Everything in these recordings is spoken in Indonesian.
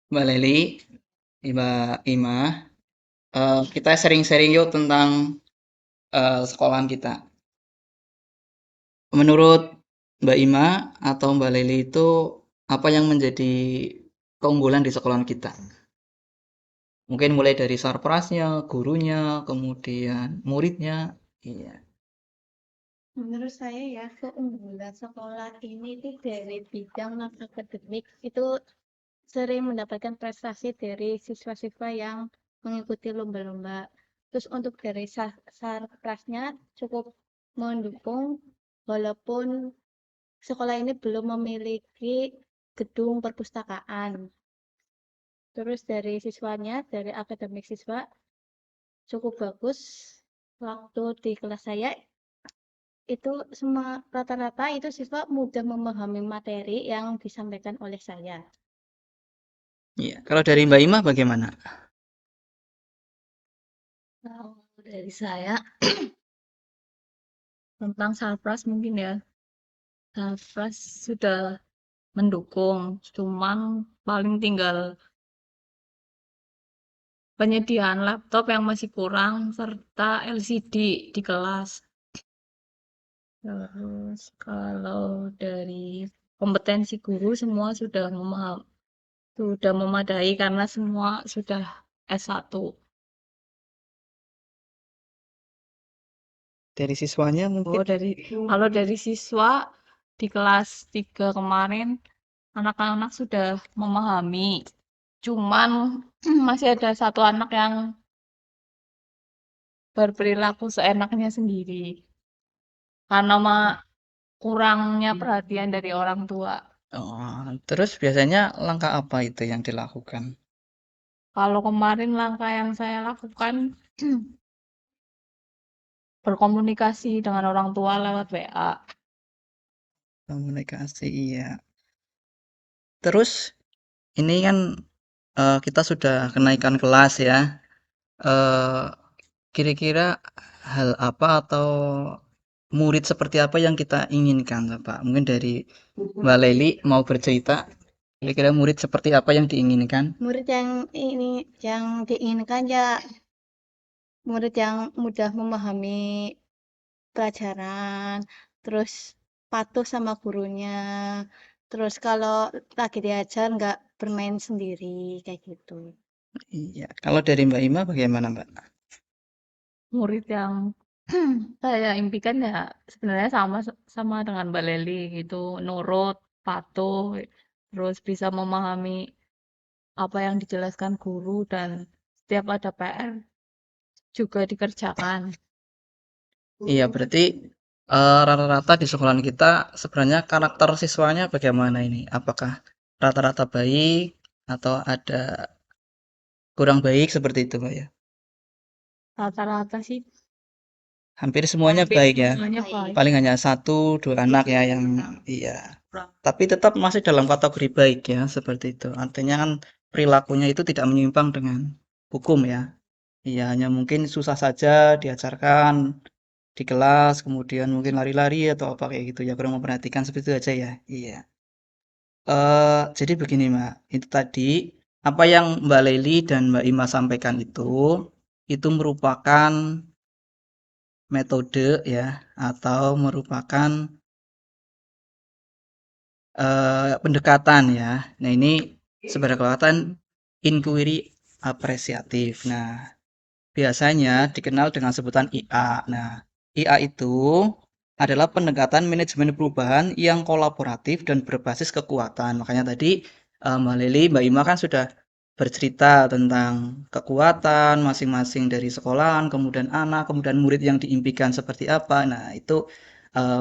Mbak Leli, Mbak Ima, kita sharing-sharing yuk tentang sekolahan kita. Menurut Mbak Ima atau Mbak Leli itu apa yang menjadi keunggulan di sekolahan kita? Mungkin mulai dari sarprasnya, gurunya, kemudian muridnya. Iya. Menurut saya ya, keunggulan sekolah ini itu dari bidang non-akademik itu sering mendapatkan prestasi dari siswa-siswa yang mengikuti lomba-lomba. Terus untuk dari sarprasnya cukup mendukung walaupun sekolah ini belum memiliki gedung perpustakaan. Terus dari siswanya, dari akademik siswa cukup bagus. Waktu di kelas saya itu semua rata-rata itu siswa mudah memahami materi yang disampaikan oleh saya. Iya. Kalau dari Mbak Ima bagaimana? Kalau dari saya tentang Salpras mungkin ya, Salpras sudah mendukung, cuman paling tinggal penyediaan laptop yang masih kurang serta LCD di kelas. Terus kalau dari kompetensi guru semua sudah memadai karena semua sudah S1. Dari siswanya mungkin? Oh, kalau dari siswa di kelas 3 kemarin, anak-anak sudah memahami. Cuman masih ada satu anak yang berperilaku seenaknya sendiri. Karena kurangnya perhatian dari orang tua. Oh, terus biasanya langkah apa itu yang dilakukan? Kalau kemarin langkah yang saya lakukan berkomunikasi dengan orang tua lewat WA. Komunikasi, iya. Terus ini kan kita sudah kenaikan kelas ya. Eh, Kira-kira hal apa atau murid seperti apa yang kita inginkan, Pak? Mungkin dari Mbak Leli mau bercerita. Kira-kira murid seperti apa yang diinginkan? Murid yang diinginkan ya murid yang mudah memahami pelajaran, terus patuh sama gurunya, terus kalau lagi diajar nggak bermain sendiri, kayak gitu. Iya. Kalau dari Mbak Ima bagaimana, Mbak? Murid yang saya impikan ya sebenarnya sama sama dengan Mbak Leli gitu, nurut, patuh, terus bisa memahami apa yang dijelaskan guru dan setiap ada PR juga dikerjakan. Iya, berarti rata-rata di sekolahan kita sebenarnya karakter siswanya bagaimana ini? Apakah rata-rata baik atau ada kurang baik seperti itu, Mbak ya? Rata-rata sih Hampir semuanya baik ya. semuanya baik. Paling hanya satu dua anak ya yang iya. Tapi tetap masih dalam kategori baik ya, seperti itu. Artinya kan perilakunya itu tidak menyimpang dengan hukum ya. Iya, hanya mungkin susah saja diajarkan di kelas, kemudian mungkin lari-lari atau apa kayak gitu ya, kurang memperhatikan seperti itu aja ya. Iya. Jadi begini, Mbak. Itu tadi apa yang Mbak Leli dan Mbak Ima sampaikan itu merupakan metode ya atau merupakan pendekatan ya. Nah, ini sebenarnya pendekatan inquiry apresiatif. Nah, biasanya dikenal dengan sebutan IA. Nah, IA itu adalah pendekatan manajemen perubahan yang kolaboratif dan berbasis kekuatan. Makanya tadi Mbak Lili, Mbak Ima kan sudah bercerita tentang kekuatan masing-masing dari sekolahan, kemudian anak, kemudian murid yang diimpikan seperti apa. Nah, itu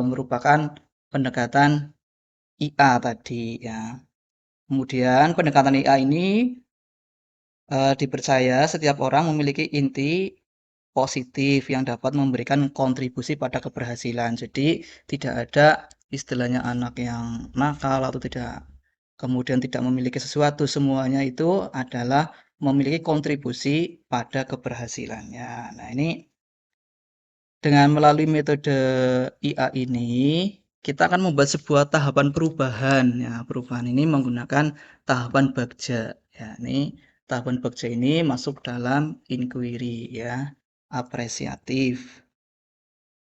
merupakan pendekatan IA tadi ya. Kemudian pendekatan IA ini dipercaya setiap orang memiliki inti positif yang dapat memberikan kontribusi pada keberhasilan. Jadi tidak ada istilahnya anak yang nakal atau tidak kemudian tidak memiliki sesuatu. Semuanya itu adalah memiliki kontribusi pada keberhasilannya. Nah, ini dengan melalui metode IA ini, kita akan membuat sebuah tahapan perubahan. Ya, perubahan ini menggunakan tahapan bagja. Ya, ini tahapan Bagja ini masuk dalam inquiry ya, apresiatif.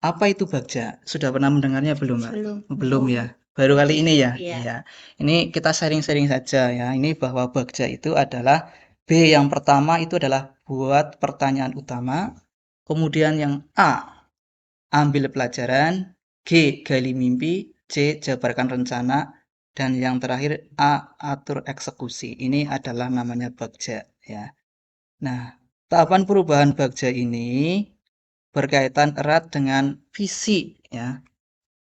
Apa itu Bagja? Sudah pernah mendengarnya belum, Mbak? Belum. Belum ya? Baru kali ini ya? Iya. Iya. Ini kita sharing-sharing saja ya. Ini bahwa Bagja itu adalah B yang pertama itu adalah buat pertanyaan utama. Kemudian yang A, ambil pelajaran. G, gali mimpi. C, jabarkan rencana. Dan yang terakhir A, atur eksekusi. Ini adalah namanya Bagja ya. Nah, tahapan perubahan Bagja ini berkaitan erat dengan visi ya.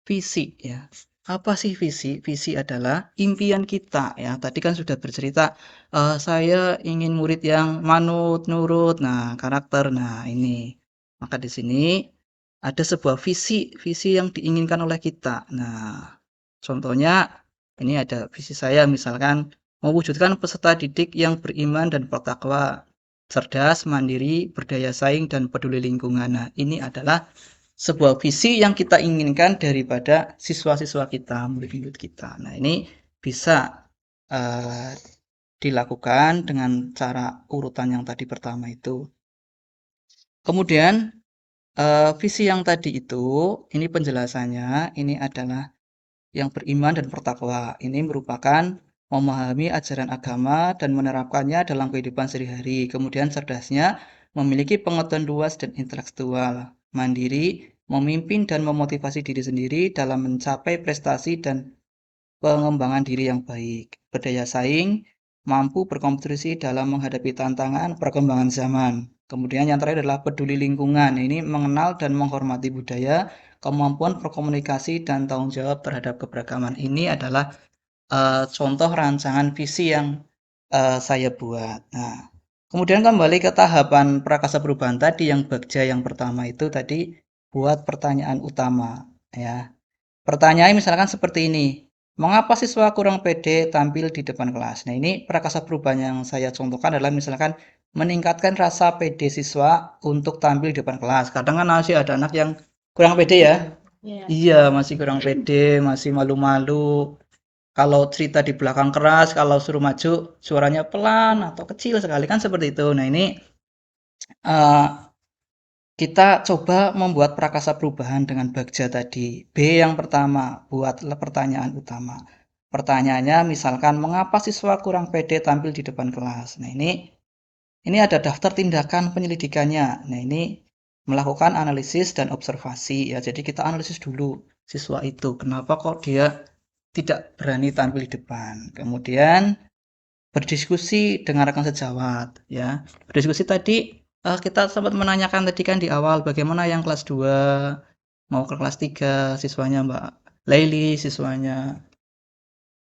Visi ya. Apa sih visi? Visi adalah impian kita ya. Tadi kan sudah bercerita saya ingin murid yang manut, nurut. Nah, karakter. Nah, ini. Maka di sini ada sebuah visi, visi yang diinginkan oleh kita. Nah, contohnya ini ada visi saya misalkan mewujudkan peserta didik yang beriman dan bertakwa, cerdas, mandiri, berdaya saing dan peduli lingkungan. Nah, ini adalah sebuah visi yang kita inginkan daripada siswa-siswa kita, murid-murid kita. Nah, ini bisa dilakukan dengan cara urutan yang tadi pertama itu. Kemudian visi yang tadi itu, ini penjelasannya, ini adalah yang beriman dan bertakwa. Ini merupakan memahami ajaran agama dan menerapkannya dalam kehidupan sehari-hari. Kemudian cerdasnya memiliki pengetahuan luas dan intelektual, mandiri, memimpin dan memotivasi diri sendiri dalam mencapai prestasi dan pengembangan diri yang baik, berdaya saing, mampu berkontribusi dalam menghadapi tantangan perkembangan zaman. Kemudian yang terakhir adalah peduli lingkungan. Ini mengenal dan menghormati budaya, kemampuan berkomunikasi dan tanggung jawab terhadap keberagaman. Ini adalah contoh rancangan visi yang saya buat. Nah, kemudian kembali ke tahapan prakasa perubahan tadi yang Bagja yang pertama itu tadi buat pertanyaan utama ya. Pertanyaannya misalkan seperti ini. Mengapa siswa kurang pede tampil di depan kelas? Nah, ini prakasa perubahan yang saya contohkan adalah misalkan meningkatkan rasa pede siswa untuk tampil di depan kelas. Kadang kan masih ada anak yang kurang pede ya. Iya. Iya, masih kurang pede, masih malu-malu. Kalau cerita di belakang keras, kalau suruh maju suaranya pelan atau kecil sekali kan seperti itu. Nah, ini eh, kita coba membuat prakasa perubahan dengan Bagja tadi. B yang pertama, buatlah pertanyaan utama. Pertanyaannya misalkan mengapa siswa kurang pede tampil di depan kelas. Nah, ini ada daftar tindakan penyelidikannya. Nah, ini melakukan analisis dan observasi ya. Jadi kita analisis dulu siswa itu. Kenapa kok dia tidak berani tampil di depan. Kemudian berdiskusi dengan rekan sejawat ya. Berdiskusi tadi kita sempat menanyakan tadi kan di awal bagaimana yang kelas 2 mau ke kelas 3 siswanya Mbak Laili, siswanya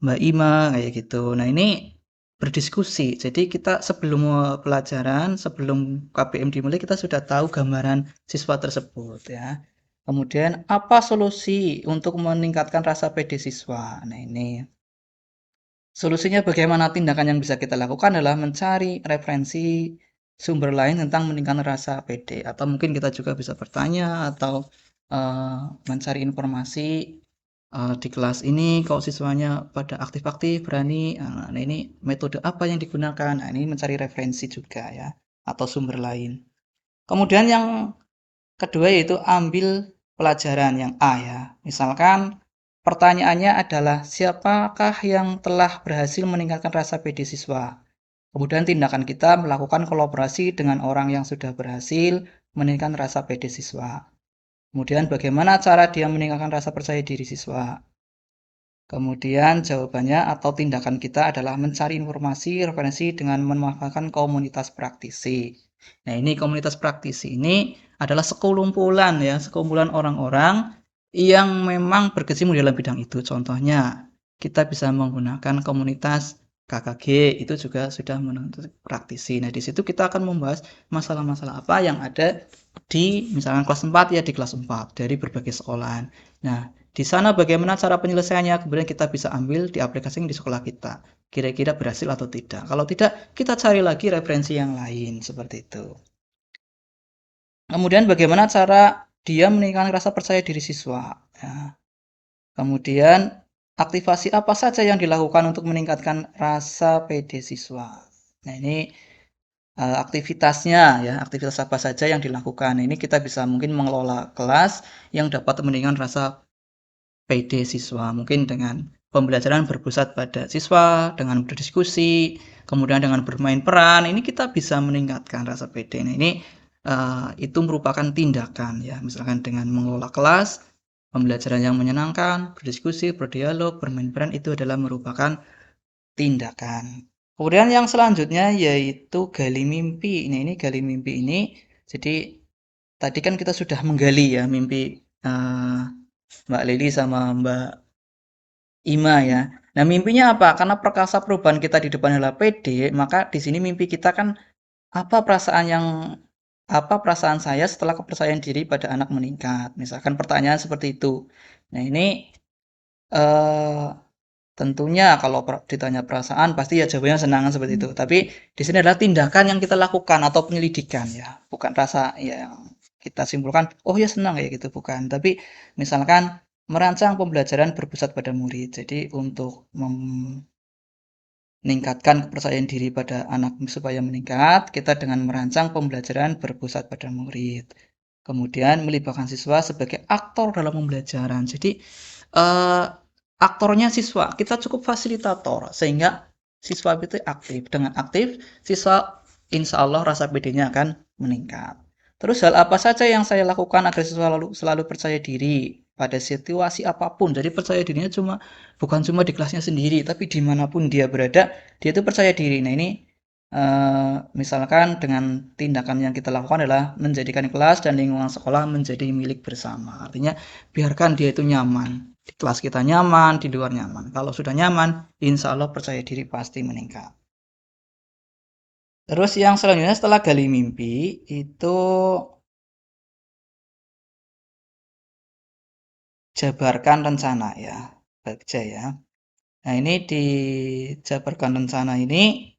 Mbak Ima kayak gitu. Nah, ini berdiskusi. Jadi kita sebelum pelajaran, sebelum KBM dimulai kita sudah tahu gambaran siswa tersebut ya. Kemudian apa solusi untuk meningkatkan rasa pede siswa? Nah, ini solusinya bagaimana tindakan yang bisa kita lakukan adalah mencari referensi sumber lain tentang meningkatkan rasa pede atau mungkin kita juga bisa bertanya atau mencari informasi di kelas ini kok siswanya pada aktif-aktif berani. Nah, ini metode apa yang digunakan? Nah, ini mencari referensi juga ya atau sumber lain. Kemudian yang kedua yaitu ambil pelajaran yang A ya. Misalkan pertanyaannya adalah siapakah yang telah berhasil meningkatkan rasa pede siswa? Kemudian tindakan kita melakukan kolaborasi dengan orang yang sudah berhasil meningkatkan rasa pede siswa. Kemudian bagaimana cara dia meningkatkan rasa percaya diri siswa? Kemudian jawabannya atau tindakan kita adalah mencari informasi, referensi dengan memanfaatkan komunitas praktisi. Nah, ini komunitas praktisi ini adalah sekumpulan ya, sekumpulan orang-orang yang memang berkecimpung dalam bidang itu. Contohnya, kita bisa menggunakan komunitas KKG, itu juga sudah menuntut praktisi. Nah, di situ kita akan membahas masalah-masalah apa yang ada di misalkan kelas 4 ya di kelas 4 dari berbagai sekolahan. Nah, di sana bagaimana cara penyelesaiannya, kemudian kita bisa ambil di aplikasi di sekolah kita. Kira-kira berhasil atau tidak. Kalau tidak, kita cari lagi referensi yang lain, seperti itu. Kemudian bagaimana cara dia meningkatkan rasa percaya diri siswa. Ya. Kemudian aktivasi apa saja yang dilakukan untuk meningkatkan rasa pede siswa. Nah, ini aktivitasnya ya, aktivitas apa saja yang dilakukan. Ini kita bisa mungkin mengelola kelas yang dapat meningkatkan rasa pede siswa, mungkin dengan pembelajaran berpusat pada siswa, dengan berdiskusi, kemudian dengan bermain peran, ini kita bisa meningkatkan rasa pede. Nah, ini itu merupakan tindakan ya, misalkan dengan mengelola kelas, pembelajaran yang menyenangkan, berdiskusi, berdialog, bermain peran itu adalah merupakan tindakan. Kemudian yang selanjutnya yaitu gali mimpi. Nah, ini gali mimpi ini, jadi tadi kan kita sudah menggali ya mimpi Mbak Lili sama Mbak Ima ya. Nah, mimpinya apa? Karena perkasa perubahan kita di depan adalah PD, maka di sini mimpi kita kan apa perasaan yang apa perasaan saya setelah kepercayaan diri pada anak meningkat. Misalkan pertanyaan seperti itu. Nah, ini eh, tentunya kalau ditanya perasaan pasti ya jawabannya senang seperti itu. Tapi di sini adalah tindakan yang kita lakukan atau penyelidikan ya, bukan rasa ya yang kita simpulkan, oh ya senang kayak gitu bukan. Tapi misalkan merancang pembelajaran berpusat pada murid. Jadi untuk meningkatkan kepercayaan diri pada anak supaya meningkat, kita dengan merancang pembelajaran berpusat pada murid. Kemudian melibatkan siswa sebagai aktor dalam pembelajaran. Jadi eh, aktornya siswa, kita cukup fasilitator sehingga siswa itu aktif. Dengan aktif, siswa insya Allah rasa pedenya akan meningkat. Terus hal apa saja yang saya lakukan agar siswa selalu percaya diri pada situasi apapun. Jadi percaya dirinya bukan cuma di kelasnya sendiri, tapi dimanapun dia berada, dia itu percaya diri. Nah, ini misalkan dengan tindakan yang kita lakukan adalah menjadikan kelas dan lingkungan sekolah menjadi milik bersama. Artinya biarkan dia itu nyaman. Di kelas kita nyaman, di luar nyaman. Kalau sudah nyaman, insya Allah percaya diri pasti meningkat. Terus yang selanjutnya setelah gali mimpi, itu jabarkan rencana ya. Baca ya. Nah, ini di jabarkan rencana ini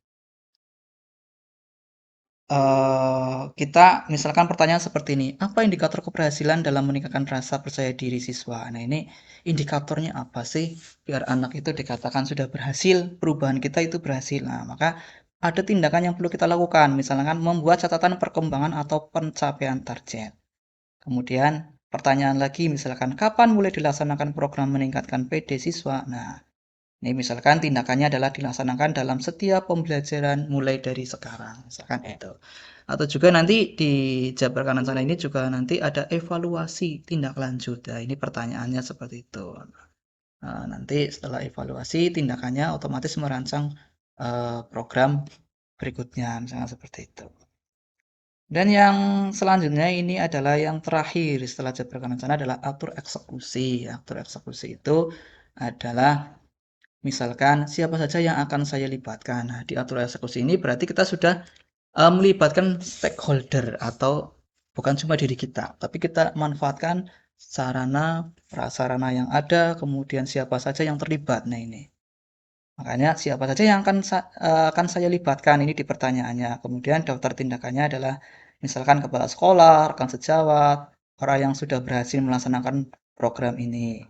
kita misalkan pertanyaan seperti ini, apa indikator keberhasilan dalam meningkatkan rasa percaya diri siswa? Nah, ini indikatornya apa sih biar anak itu dikatakan sudah berhasil, perubahan kita itu berhasil. Nah, maka ada tindakan yang perlu kita lakukan, misalkan membuat catatan perkembangan atau pencapaian target. Kemudian pertanyaan lagi, misalkan kapan mulai dilaksanakan program meningkatkan PD siswa? Nah, ini misalkan tindakannya adalah dilaksanakan dalam setiap pembelajaran mulai dari sekarang, misalkan itu. Atau juga nanti di jabarkan rencana ini juga nanti ada evaluasi tindak lanjut. Nah, ini pertanyaannya seperti itu. Nah, nanti setelah evaluasi tindakannya otomatis merancang program berikutnya, misalnya seperti itu. Dan yang selanjutnya ini adalah yang terakhir setelah jabarkan rencana adalah atur eksekusi. Atur eksekusi itu adalah misalkan siapa saja yang akan saya libatkan. Nah, di aturan eksekusi ini berarti kita sudah melibatkan stakeholder atau bukan cuma diri kita, tapi kita manfaatkan sarana prasarana yang ada, kemudian siapa saja yang terlibat. Nah, ini. Makanya siapa saja yang akan saya libatkan ini di pertanyaannya. Kemudian daftar tindakannya adalah misalkan kepala sekolah, rekan sejawat, orang yang sudah berhasil melaksanakan program ini.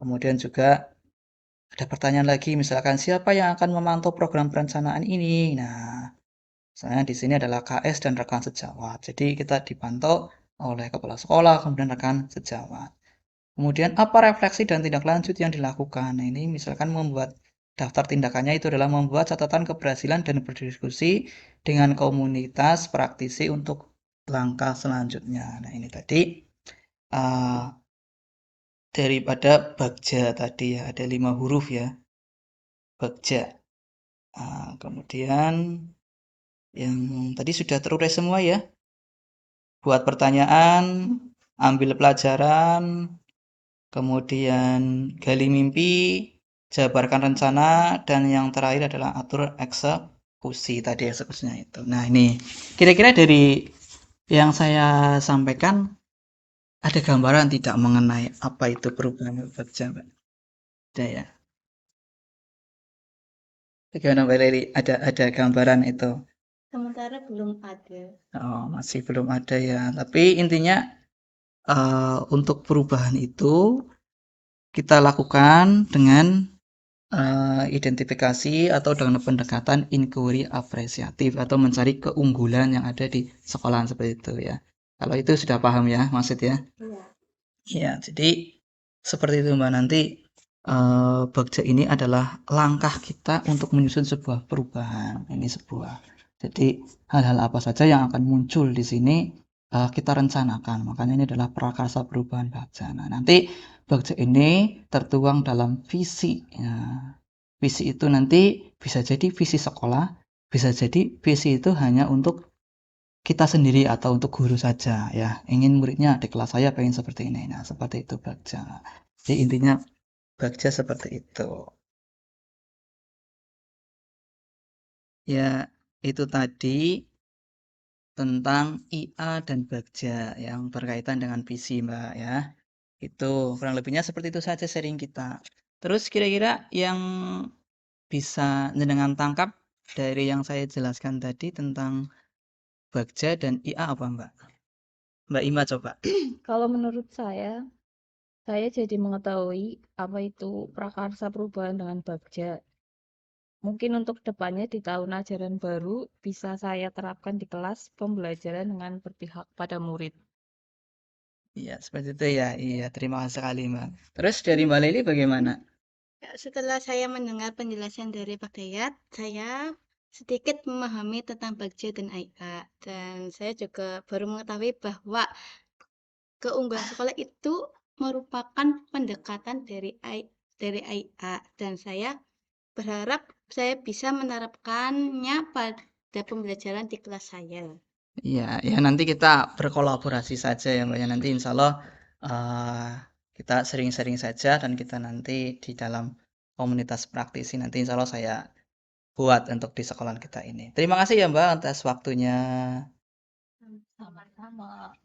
Kemudian juga ada pertanyaan lagi, misalkan siapa yang akan memantau program perencanaan ini? Nah, misalnya di sini adalah KS dan rekan sejawat. Jadi kita dipantau oleh kepala sekolah, kemudian rekan sejawat. Kemudian apa refleksi dan tindak lanjut yang dilakukan? Nah, ini misalkan membuat daftar tindakannya itu adalah membuat catatan keberhasilan dan berdiskusi dengan komunitas praktisi untuk langkah selanjutnya. Nah, ini tadi uh, daripada Bagja tadi ya, ada 5 huruf ya, Bagja. Kemudian yang tadi sudah terurai semua ya. Buat pertanyaan, ambil pelajaran, kemudian gali mimpi, jabarkan rencana, dan yang terakhir adalah atur eksekusi. Tadi eksekusinya itu. Nah, ini kira-kira dari yang saya sampaikan ada gambaran tidak mengenai apa itu perubahan kerja, Mbak? Ada ya. Bagaimana Mbak Leli? Ada gambaran itu? Sementara belum ada. Oh, masih belum ada ya. Tapi intinya untuk perubahan itu kita lakukan dengan identifikasi atau dengan pendekatan inquiry apresiatif atau mencari keunggulan yang ada di sekolahan seperti itu ya. Kalau itu sudah paham ya maksudnya? Iya. Ya, jadi seperti itu Mbak. Nanti Bagja ini adalah langkah kita untuk menyusun sebuah perubahan. Ini sebuah. Jadi hal-hal apa saja yang akan muncul di sini kita rencanakan. Makanya ini adalah prakarsa perubahan Bagja. Nah, nanti Bagja ini tertuang dalam visi. Ya, visi itu nanti bisa jadi visi sekolah, bisa jadi visi itu hanya untuk kita sendiri atau untuk guru saja ya. Ingin muridnya di kelas saya pengen seperti ini. Nah, seperti itu Bagja. Jadi intinya Bagja seperti itu. Ya, itu tadi tentang IA dan Bagja yang berkaitan dengan visi, Mbak ya. Itu kurang lebihnya seperti itu saja sharing kita. Terus kira-kira yang bisa jenengan tangkap dari yang saya jelaskan tadi tentang Bagja dan IA apa, Mbak? Mbak Ima coba. Kalau menurut saya jadi mengetahui apa itu prakarsa perubahan dengan Bagja. Mungkin untuk depannya di tahun ajaran baru bisa saya terapkan di kelas pembelajaran dengan berpihak pada murid. Iya, seperti itu ya. Iya, terima kasih sekali, Mbak. Terus dari Mbak Leli bagaimana? Ya, setelah saya mendengar penjelasan dari Pak Dayat, saya sedikit memahami tentang Bagja dan IA. Dan saya juga baru mengetahui bahwa keunggulan sekolah itu merupakan pendekatan dari IA. Dan saya berharap saya bisa menerapkannya pada pembelajaran di kelas saya. Iya, ya nanti kita berkolaborasi saja ya Mbak ya. Nanti insya Allah eh, kita sering-sering saja dan kita nanti di dalam komunitas praktisi nanti insya Allah saya buat untuk di sekolah kita ini. Terima kasih ya Mbak atas waktunya. Sama-sama.